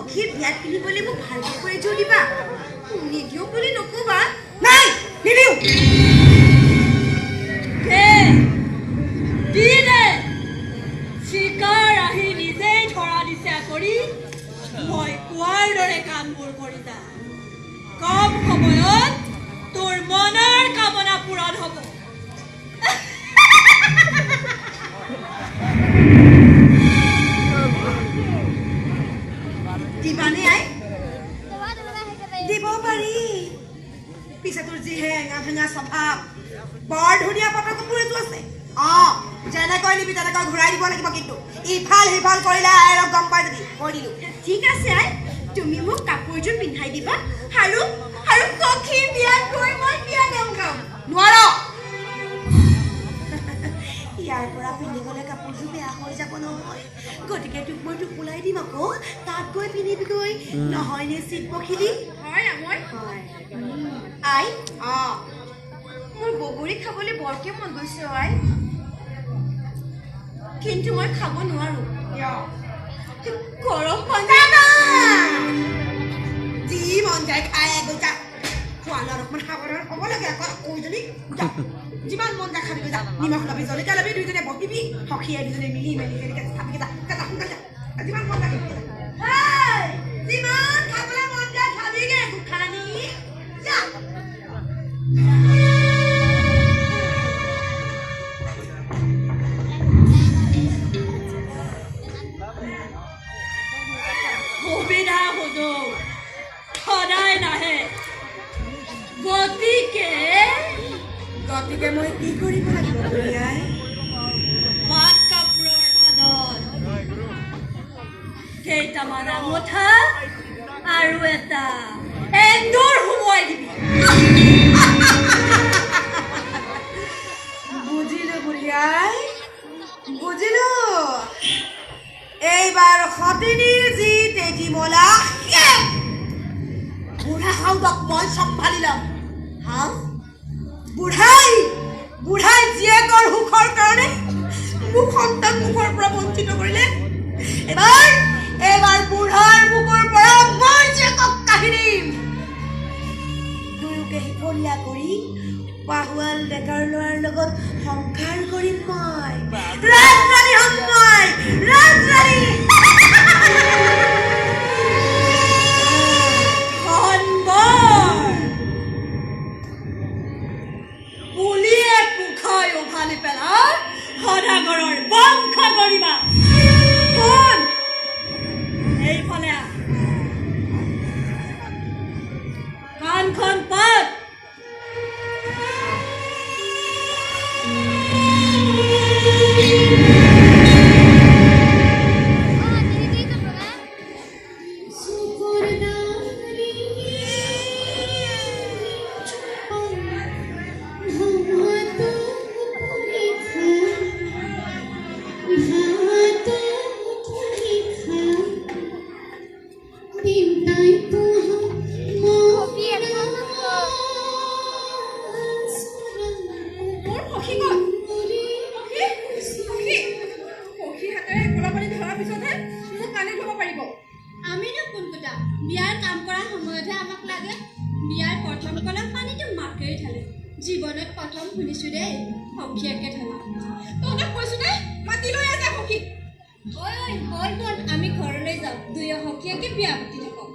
সখীয়ে বিয়াত পিন্ধিবলৈ মোক ভাল কাপোৰ এযোৰ দিবা নিদিওঁ বুলি নকবা নাই নিদিওঁ চিকাৰ আহি নিজেই ধৰা দিছা কৰি মই কোৱাৰ দৰে কামবোৰ কৰি যা কম সময়ত তোৰ মনৰ কামনা পূৰণ হ'ব দিবানে আই দিব পাৰি পিছে তোৰ যিহে এঙা ভেঙা স্বভাৱ বৰ ধুনীয়া পাটৰ কাপোৰ এযোৰ আছে যেনেকৈ নিবি তেনেকৈ ঘূৰাই দিব লাগিব কিন্তু ইফাল সিফাল কৰিলে আইৰক গম পাই যাবি কৈ দিলো ঠিক আছে আই তুমি মোক কাপোৰযোৰ পিন্ধাই দিবা আৰু সখীৰ বিয়াত গৈ মই বিয়া নাম গাম নোৱাৰ ইয়াৰ পৰা পিন্ধি গ'লে কাপোৰযোৰ বেয়া হৈ যাব নহয় গতিকে তোক মই টোপোলাই দিম আকৌ তাত গৈ পিন্ধিবিগৈ নহয়নে চিট পখিলি হয় মই আই মোৰ বগৰী খাবলৈ বৰকে মন গৈছে আই কিন্তু মই খাব নোৱাৰো গৰম পানী যি মন যায় খাই গৈছা খোৱা লোৱাৰ অকমান সাৱধান হ'ব লাগে আকৌ কৈজনী যিমান মন যায় খাবি যা নিমখ লবি জলকীয়া লবি দুইজনে বহিবি সখীয়ে দুজনে মিলি মেলি খাবি যিমান মন যায় যিমান খাবলৈ মন যায় খাবিগে খানি যা সুবিধা সুযোগ সদায় নাহে গতিকে মই কি কৰিব লাগিব পাট কাপোৰৰ ভাদত কেইটামান আঙুঠা আৰু এটা এন্দুৰ সোমোৱাই দিবি বুজিলো বুঢ়িয়াই বুজিলো এইবাৰ সতিনীৰ যি তেজি মলা বুঢ়া হাউদক মই চম্ভালি ল'ম বুঢ়াই জীয়েকৰ সুখৰ কাৰণে মোক সন্তান মুখৰ পৰা বঞ্চিত কৰিলে এইবাৰ বুঢ়াৰ মুখৰ পৰা মই জীয়েকক কাঢ়ি দিম দুয়োকে সিফলীয়া কৰি পাহুৱাল ডেকাৰ ল'ৰাৰ লগত সংসাৰ কৰিম মই ৰাজৰাণী হ'ম মই ৰাজৰাণী পুলিয়ে পোখাই উভালি পেলাই সদাগৰৰ বংশ কৰিবা কোন এইফালে কাণখন পাত জীৱনত প্ৰথম শুনিছো দেই সখীয়াকে ঢলা তহঁতক কৈছো দে মাতি লৈ আছা সখী বল আমি ঘৰলৈ যাওঁ দুয়ো সখীয়াকে বিয়া পাতি থাকক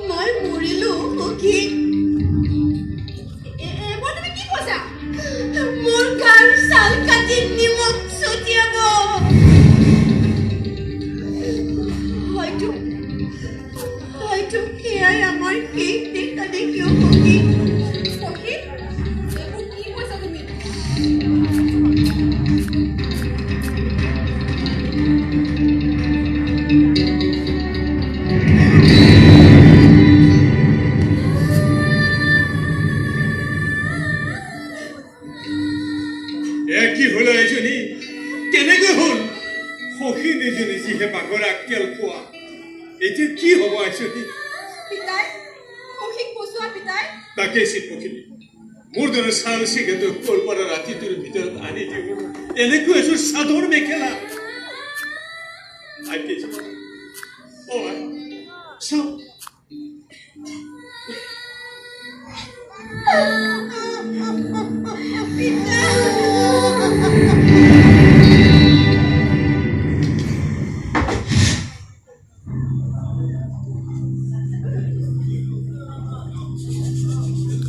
মই মৰিলো সখী মোৰ গাৰ চাল কাটি নিমখ ছটিয়াব হয়তো সেয়াই আমাৰ শেষ দেখা দেখিও সখী কি কৈছা তুমি কি হ'ল এজনী কেনেকৈ হ'ল সখী নিজে নিজেহে বাঘৰ আক্কেল খোৱা এতিয়া কি হ'ব এজনী পিতাই সখীক বচোৱা পিতাই তাকে চিত পখিলি মোৰ দৰে চাল চিগেটো ক'ৰ পৰা ৰাতিটোৰ ভিতৰত আনি দিব এনেকৈ এযোৰ চাদৰ মেখেলা আই পিছ চাওঁ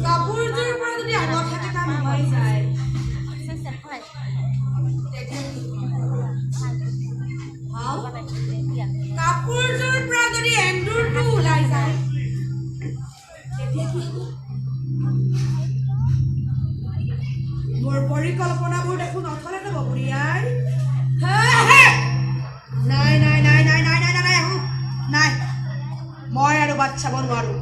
কাপোৰযোৰ পৰা যদি আগত থাকে তাৰ নমাই যায় কাপোৰযোৰ পৰা যদি এন্দুৰটো ওলাই যায় তেতিয়া কি হ'ব মোৰ পৰিকল্পনাবোৰ দেখোন অথলে যাব বুঢ়ীয়াই নাই নাই নাই নাই নাই নাই নাই নাই মই আৰু বাট চাব নোৱাৰো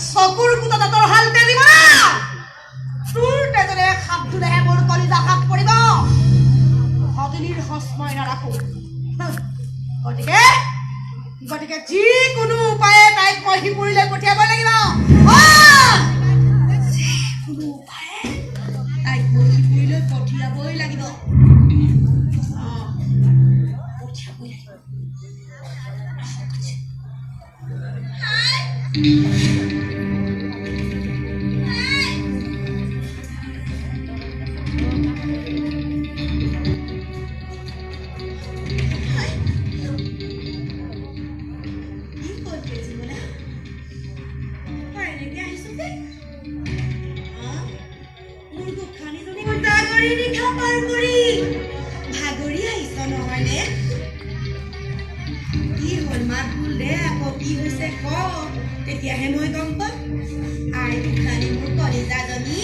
চকুৰ কুটা দাঁতৰ হাল তেজিব না তোৰ তেজৰে খাপ ধুলেহে মোৰ কলিজা খাপ পৰিব সদিনীৰ সঁচ মই নাৰাখো গতিকে যিকোনো উপায়ে তাইক মই সিপুৰিলৈ পঠিয়াবই লাগিব যিকোনো উপায়ে তাইক মই সিপুৰিলৈ পঠিয়াবই লাগিব পঠিয়াবই লাগিব ভাগৰি আহিছ নহয়নে কি হ'ল মাত বোল দে আকৌ কি হৈছে ক তেতিয়াহে মই গম পাম আই দুখানি মোৰ কলিজাজনী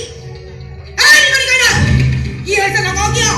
কি হৈছে নকওঁ কিয়